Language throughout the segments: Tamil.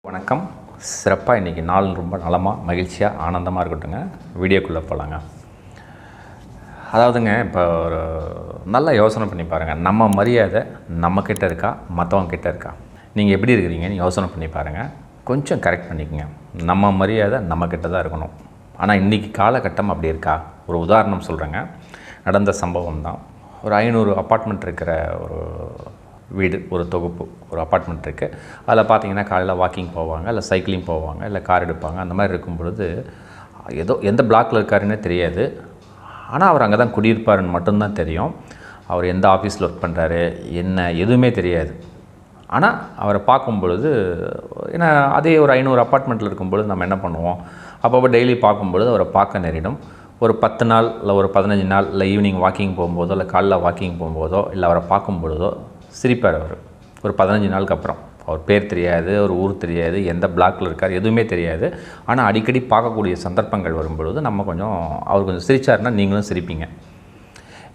வணக்கம். சிறப்பாக இன்றைக்கி நாள் ரொம்ப நலமாக மகிழ்ச்சியாக ஆனந்தமாக இருக்கட்டுங்க. வீடியோக்குள்ளே போகலாங்க. அதாவதுங்க, இப்போ ஒரு நல்லா யோசனை பண்ணி பாருங்கள். நம்ம மரியாதை நம்மக்கிட்ட இருக்கா, மற்றவங்க கிட்ட இருக்கா? நீங்கள் எப்படி இருக்கிறீங்கன்னு யோசனை பண்ணி பாருங்கள். கொஞ்சம் கரெக்ட் பண்ணிக்கோங்க. நம்ம மரியாதை நம்மக்கிட்ட தான் இருக்கணும். ஆனால் இன்றைக்கி காலகட்டம் அப்படி இருக்கா? ஒரு உதாரணம் சொல்கிறேங்க. நடந்த சம்பவம் தான். ஒரு 500 அப்பார்ட்மெண்ட் இருக்கிற ஒரு வீடு, ஒரு தொகுப்பு, ஒரு அப்பார்ட்மெண்ட் இருக்குது. அதில் பார்த்தீங்கன்னா காலையில் வாக்கிங் போவாங்க, இல்லை சைக்கிளிங் போவாங்க, இல்லை கார் எடுப்பாங்க. அந்த மாதிரி இருக்கும் பொழுது ஏதோ எந்த பிளாக்கில் இருக்காருன்னே தெரியாது. ஆனால் அவர் அங்கே தான் குடியிருப்பாருன்னு மட்டும்தான் தெரியும். அவர் எந்த ஆஃபீஸில் ஒர்க் பண்ணுறாரு, என்ன எதுவுமே தெரியாது. ஆனால் அவரை பார்க்கும் பொழுது, ஏன்னா அதே ஒரு 500 அப்பார்ட்மெண்ட்டில் இருக்கும்பொழுது நம்ம என்ன பண்ணுவோம், அப்பப்போ டெய்லி பார்க்கும்பொழுது அவரை பார்க்க நேரிடும். ஒரு 10 நாள் இல்லை ஒரு 15 நாள் இல்லை ஈவினிங் வாக்கிங் போகும்போதோ இல்லை காலைல வாக்கிங் போகும்போதோ இல்லை அவரை பார்க்கும் பொழுதோ சிரிப்பார். அவர் ஒரு 15 நாளுக்கு அப்புறம் அவர் பேர் தெரியாது, ஒரு ஊர் தெரியாது, எந்த பிளாக்கில் இருக்கார் எதுவுமே தெரியாது. ஆனால் அடிக்கடி பார்க்கக்கூடிய சந்தர்ப்பங்கள் வரும்பொழுது நம்ம அவர் கொஞ்சம் சிரித்தாருன்னா நீங்களும் சிரிப்பீங்க.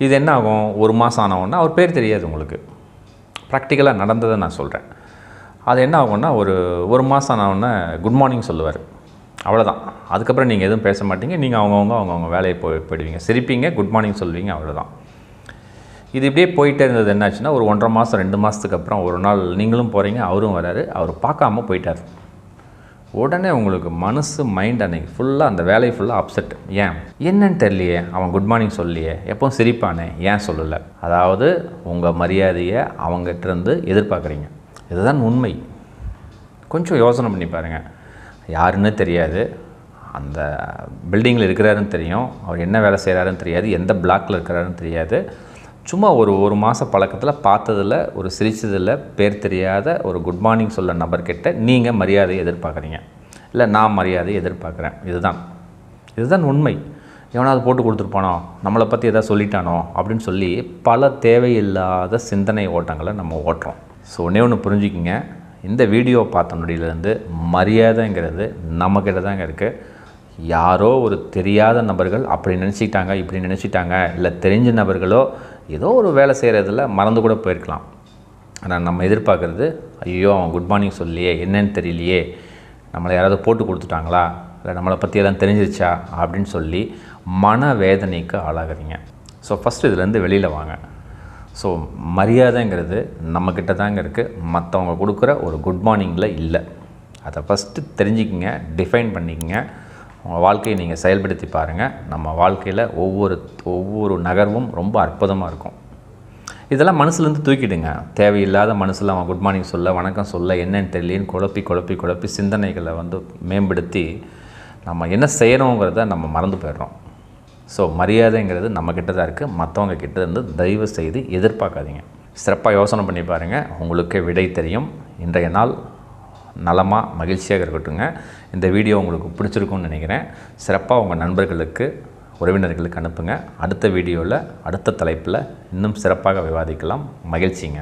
இது என்ன ஆகும், ஒரு மாதம் ஆனவுடனே அவர் பேர் தெரியாது உங்களுக்கு. ப்ராக்டிக்கலாக நடந்ததை நான் சொல்கிறேன். அது என்ன ஆகும்னா ஒரு மாதம் ஆனவுடனே குட் மார்னிங் சொல்லுவார். அவ்வளோதான். அதுக்கப்புறம் நீங்கள் எதுவும் பேச மாட்டீங்க. நீங்கள் அவங்கவுங்க வேலையை போயிடுவீங்க, சிரிப்பீங்க, குட் மார்னிங் சொல்லுவீங்க, அவ்வளோதான். இது இப்படியே போயிட்டே இருந்தது. என்னாச்சுன்னா ஒரு 1.5 மாதம் 2 மாதத்துக்கு அப்புறம் ஒரு நாள் நீங்களும் போகிறீங்க, அவரும் வராரு. அவர் பார்க்காம போயிட்டார். உடனே உங்களுக்கு மைண்ட் அன்னைக்கு ஃபுல்லாக அந்த வேலையை ஃபுல்லாக அப்செட். ஏன் என்னன்னு தெரியலையே, அவன் குட் மார்னிங் சொல்லியே, எப்போவும் சிரிப்பானே, ஏன் சொல்லலை? அதாவது உங்கள் மரியாதையை அவங்ககிட்டருந்து எதிர்பார்க்குறீங்க. இதுதான் உண்மை. கொஞ்சம் யோசனை பண்ணி பாருங்கள். யாருன்னு தெரியாது, அந்த பில்டிங்கில் இருக்கிறாருன்னு தெரியும், அவர் என்ன வேலை செய்கிறாருன்னு தெரியாது, எந்த பிளாக்கில் இருக்கிறாருன்னு தெரியாது. சும்மா ஒரு மாத பழக்கத்தில் பார்த்ததில், ஒரு சிரிச்சதில், பேர் தெரியாத ஒரு குட் மார்னிங் சொல்ல நபர்கிட்ட நீங்கள் மரியாதையை எதிர்பார்க்குறீங்க. இல்லை நான் மரியாதையை எதிர்பார்க்குறேன். இதுதான் உண்மை. எவனாவது போட்டு கொடுத்துருப்பானோ, நம்மளை பற்றி எதாவது சொல்லிட்டானோ அப்படின்னு சொல்லி பல தேவையில்லாத சிந்தனை ஓட்டங்களை நம்ம ஓட்டுறோம். ஸோ ஒன்று புரிஞ்சுக்கிங்க. இந்த வீடியோ பார்த்த நொடியிலேருந்து மரியாதைங்கிறது நம்மக்கிட்ட தாங்க இருக்குது. யாரோ ஒரு தெரியாத நபர்கள் அப்படி நினச்சிட்டாங்க, இப்படி நினச்சிட்டாங்க, இல்லை தெரிஞ்ச நபர்களோ ஏதோ ஒரு வேலை செய்கிறதில் மறந்து கூட போயிருக்கலாம். ஆனால் நம்ம எதிர்பார்க்குறது, ஐயோ அவன் குட் மார்னிங் சொல்லியே, என்னன்னு தெரியலையே, நம்மளை யாராவது போட்டு கொடுத்துட்டாங்களா, இல்லை நம்மளை பற்றி எல்லாம் தெரிஞ்சிருச்சா அப்படின்னு சொல்லி மனவேதனைக்கு ஆளாகிறீங்க. ஸோ ஃபஸ்ட்டு இதுலேருந்து வெளியில் வாங்க. ஸோ மரியாதைங்கிறது நம்மக்கிட்ட தாங்க இருக்குது, மற்றவங்க கொடுக்குற ஒரு குட் மார்னிங்கில் இல்லை. அதை ஃபஸ்ட்டு தெரிஞ்சுக்கிங்க, டிஃபைன் பண்ணிக்கங்க. உங்கள் வாழ்க்கையை நீங்கள் செயல்படுத்தி பாருங்கள். நம்ம வாழ்க்கையில் ஒவ்வொரு நகர்வும் ரொம்ப அற்புதமாக இருக்கும். இதெல்லாம் மனசுலேருந்து தூக்கிடுங்க. தேவையில்லாத மனசில் அவன் குட் மார்னிங் சொல்ல, வணக்கம் சொல்ல, என்னென்னு தெரியலேன்னு குழப்பி சிந்தனைகளை மேம்படுத்தி நம்ம என்ன செய்கிறோங்கிறத நம்ம மறந்து போயிடுறோம். ஸோ மரியாதைங்கிறது நம்மக்கிட்ட தான் இருக்குது, மற்றவங்க கிட்ட இருந்து தயவு செய்து எதிர்பார்க்காதீங்க. சிறப்பாக யோசனை பண்ணி பாருங்கள், உங்களுக்கே விடை தெரியும். இன்றைய நாள் நலமாக மகிழ்ச்சியாக இருக்கட்டுங்க. இந்த வீடியோ உங்களுக்கு பிடிச்சிருக்கும்னு நினைக்கிறேன். சிறப்பாக உங்கள் நண்பர்களுக்கு, உறவினர்களுக்கு அனுப்புங்க. அடுத்த வீடியோவில் அடுத்த தலைப்பில் இன்னும் சிறப்பாக விவாதிக்கலாம். மகிழ்ச்சிங்க.